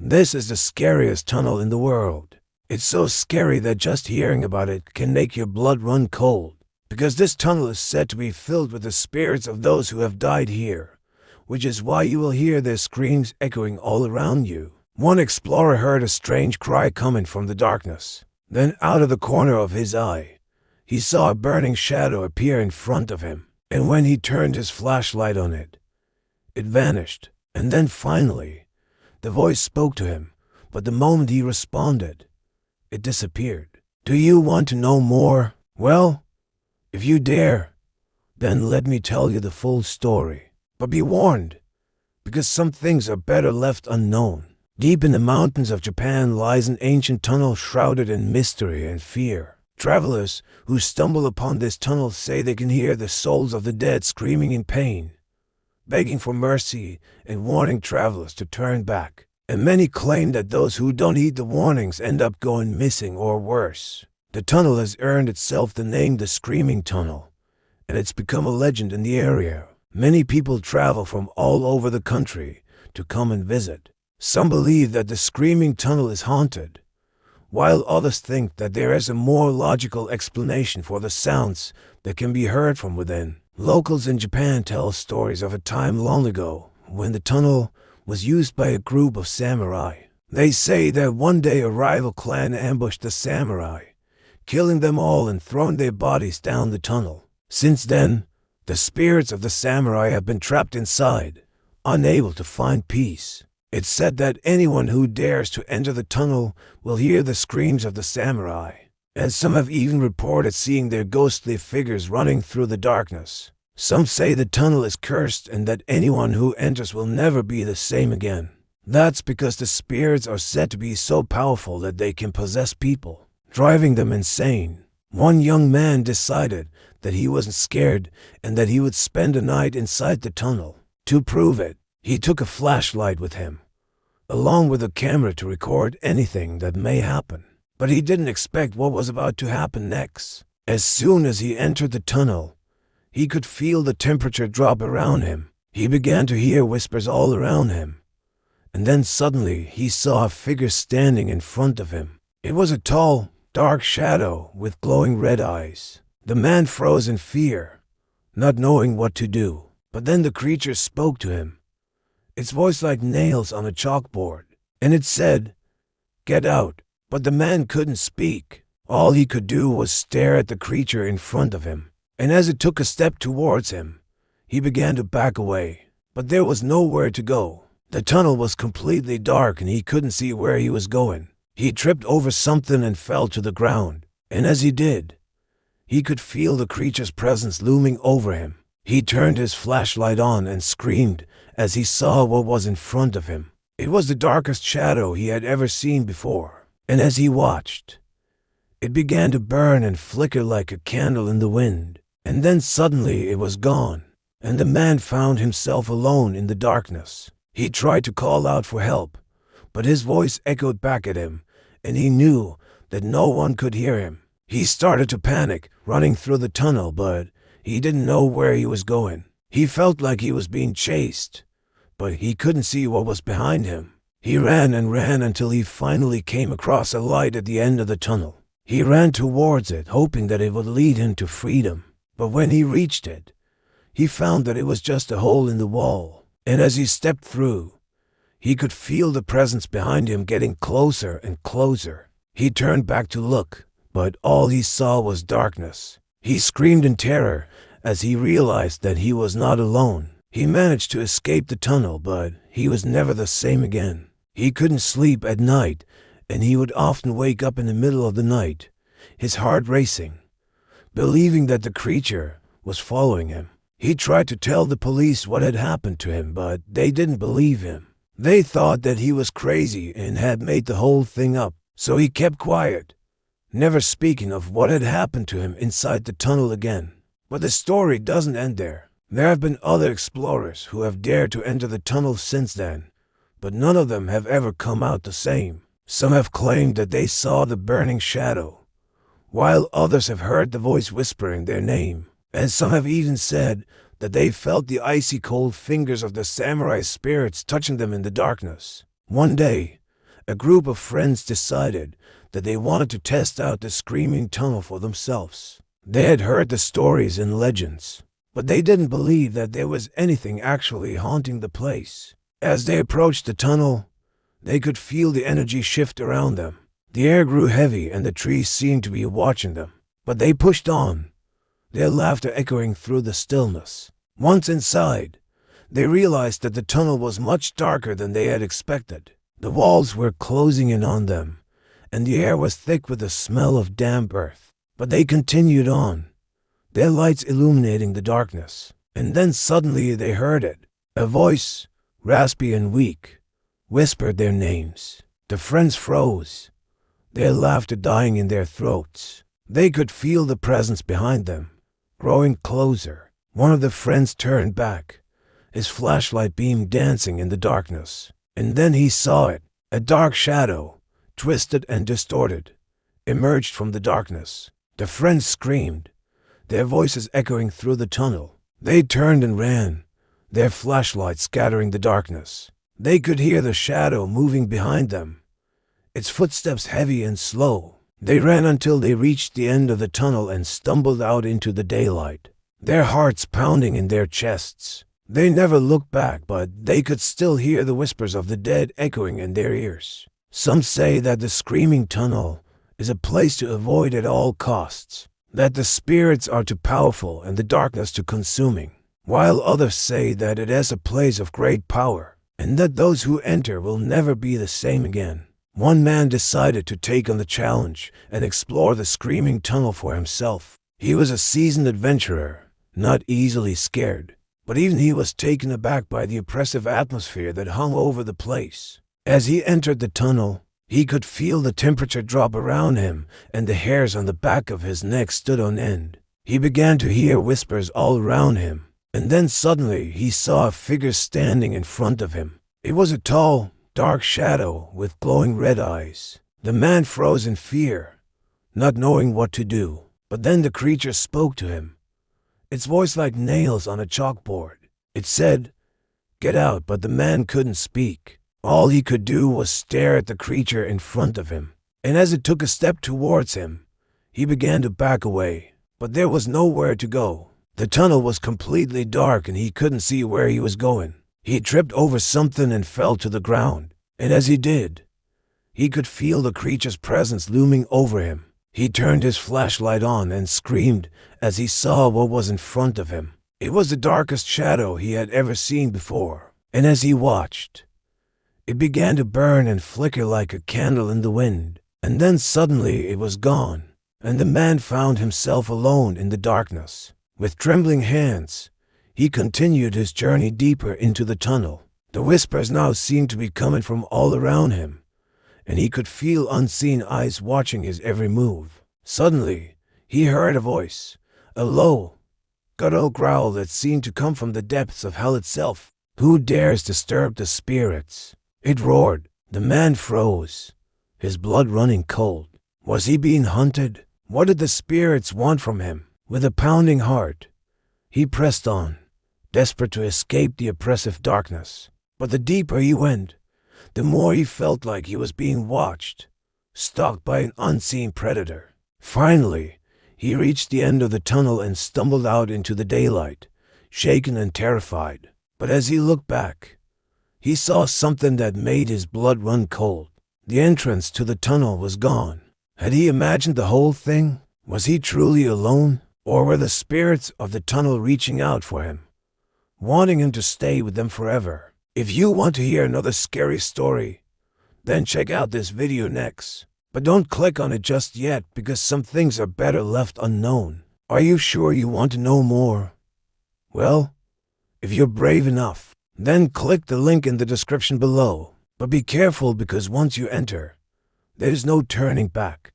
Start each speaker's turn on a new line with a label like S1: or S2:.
S1: This is the scariest tunnel in the world. It's so scary that just hearing about it can make your blood run cold, because this tunnel is said to be filled with the spirits of those who have died here, which is why you will hear their screams echoing all around you. One explorer heard a strange cry coming from the darkness. Then out of the corner of his eye, he saw a burning shadow appear in front of him, and when he turned his flashlight on it, it vanished. And then finally, the voice spoke to him, but the moment he responded, it disappeared. Do you want to know more? Well, if you dare, then let me tell you the full story. But be warned, because some things are better left unknown. Deep in the mountains of Japan lies an ancient tunnel shrouded in mystery and fear. Travelers who stumble upon this tunnel say they can hear the souls of the dead screaming in pain, begging for mercy and warning travelers to turn back. And many claim that those who don't heed the warnings end up going missing or worse. The tunnel has earned itself the name the Screaming Tunnel, and it's become a legend in the area. Many people travel from all over the country to come and visit. Some believe that the Screaming Tunnel is haunted, while others think that there is a more logical explanation for the sounds that can be heard from within. Locals in Japan tell stories of a time long ago when the tunnel was used by a group of samurai. They say that one day a rival clan ambushed the samurai, killing them all and throwing their bodies down the tunnel. Since then, the spirits of the samurai have been trapped inside, unable to find peace. It's said that anyone who dares to enter the tunnel will hear the screams of the samurai, and some have even reported seeing their ghostly figures running through the darkness. Some say the tunnel is cursed and that anyone who enters will never be the same again. That's because the spirits are said to be so powerful that they can possess people, driving them insane. One young man decided that he wasn't scared and that he would spend a night inside the tunnel. To prove it, he took a flashlight with him, along with a camera to record anything that may happen. But he didn't expect what was about to happen next. As soon as he entered the tunnel, he could feel the temperature drop around him. He began to hear whispers all around him. And then suddenly he saw a figure standing in front of him. It was a tall, dark shadow with glowing red eyes. The man froze in fear, not knowing what to do. But then the creature spoke to him, its voice like nails on a chalkboard, and it said, "Get out." But the man couldn't speak. All he could do was stare at the creature in front of him. And as it took a step towards him, he began to back away. But there was nowhere to go. The tunnel was completely dark and he couldn't see where he was going. He tripped over something and fell to the ground. And as he did, he could feel the creature's presence looming over him. He turned his flashlight on and screamed as he saw what was in front of him. It was the darkest shadow he had ever seen before. And as he watched, it began to burn and flicker like a candle in the wind. And then suddenly it was gone, and the man found himself alone in the darkness. He tried to call out for help, but his voice echoed back at him, and he knew that no one could hear him. He started to panic, running through the tunnel, but he didn't know where he was going. He felt like he was being chased, but he couldn't see what was behind him. He ran and ran until he finally came across a light at the end of the tunnel. He ran towards it, hoping that it would lead him to freedom. But when he reached it, he found that it was just a hole in the wall. And as he stepped through, he could feel the presence behind him getting closer and closer. He turned back to look, but all he saw was darkness. He screamed in terror as he realized that he was not alone. He managed to escape the tunnel, but he was never the same again. He couldn't sleep at night, and he would often wake up in the middle of the night, his heart racing, believing that the creature was following him. He tried to tell the police what had happened to him, but they didn't believe him. They thought that he was crazy and had made the whole thing up. So he kept quiet, never speaking of what had happened to him inside the tunnel again. But the story doesn't end there. There have been other explorers who have dared to enter the tunnel since then, but none of them have ever come out the same. Some have claimed that they saw the burning shadow, while others have heard the voice whispering their name. And some have even said that they felt the icy cold fingers of the samurai spirits touching them in the darkness. One day, A group of friends decided that they wanted to test out the screaming tunnel for themselves. They had heard the stories and legends, but they didn't believe that there was anything actually haunting the place. As they approached the tunnel, they could feel the energy shift around them. The air grew heavy and the trees seemed to be watching them. But they pushed on, their laughter echoing through the stillness. Once inside, they realized that the tunnel was much darker than they had expected. The walls were closing in on them, and the air was thick with the smell of damp earth. But they continued on, their lights illuminating the darkness. And then suddenly they heard it. A voice, raspy and weak, whispered their names. The friends froze, their laughter dying in their throats. They could feel the presence behind them, growing closer. One of the friends turned back, his flashlight beam dancing in the darkness. And then he saw it. A dark shadow, twisted and distorted, emerged from the darkness. The friends screamed, their voices echoing through the tunnel. They turned and ran, their flashlights scattering the darkness. They could hear the shadow moving behind them, its footsteps heavy and slow. They ran until they reached the end of the tunnel and stumbled out into the daylight, their hearts pounding in their chests. They never looked back, but they could still hear the whispers of the dead echoing in their ears. Some say that the screaming tunnel is a place to avoid at all costs, that the spirits are too powerful and the darkness too consuming, while others say that it is a place of great power, and that those who enter will never be the same again. One man decided to take on the challenge and explore the screaming tunnel for himself. He was a seasoned adventurer, not easily scared, but even he was taken aback by the oppressive atmosphere that hung over the place. As he entered the tunnel, he could feel the temperature drop around him, and the hairs on the back of his neck stood on end. He began to hear whispers all around him, and then suddenly he saw a figure standing in front of him. It was a tall, dark shadow with glowing red eyes. The man froze in fear, not knowing what to do. But then the creature spoke to him, its voice like nails on a chalkboard. It said, "Get out," but the man couldn't speak. All he could do was stare at the creature in front of him. And as it took a step towards him, he began to back away. But there was nowhere to go. The tunnel was completely dark and he couldn't see where he was going. He tripped over something and fell to the ground. And as he did, he could feel the creature's presence looming over him. He turned his flashlight on and screamed as he saw what was in front of him. It was the darkest shadow he had ever seen before. And as he watched, it began to burn and flicker like a candle in the wind. And then suddenly it was gone, and the man found himself alone in the darkness. With trembling hands, he continued his journey deeper into the tunnel. The whispers now seemed to be coming from all around him, and he could feel unseen eyes watching his every move. Suddenly, he heard a voice, a low, guttural growl that seemed to come from the depths of hell itself. "Who dares disturb the spirits?" it roared. The man froze, his blood running cold. Was he being hunted? What did the spirits want from him? With a pounding heart, he pressed on, desperate to escape the oppressive darkness. But the deeper he went, the more he felt like he was being watched, stalked by an unseen predator. Finally, he reached the end of the tunnel and stumbled out into the daylight, shaken and terrified. But as he looked back, he saw something that made his blood run cold. The entrance to the tunnel was gone. Had he imagined the whole thing? Was he truly alone? Or were the spirits of the tunnel reaching out for him, wanting him to stay with them forever? If you want to hear another scary story, then check out this video next. But don't click on it just yet, because some things are better left unknown. Are you sure you want to know more? Well, if you're brave enough, then click the link in the description below. But be careful, because once you enter, there's no turning back.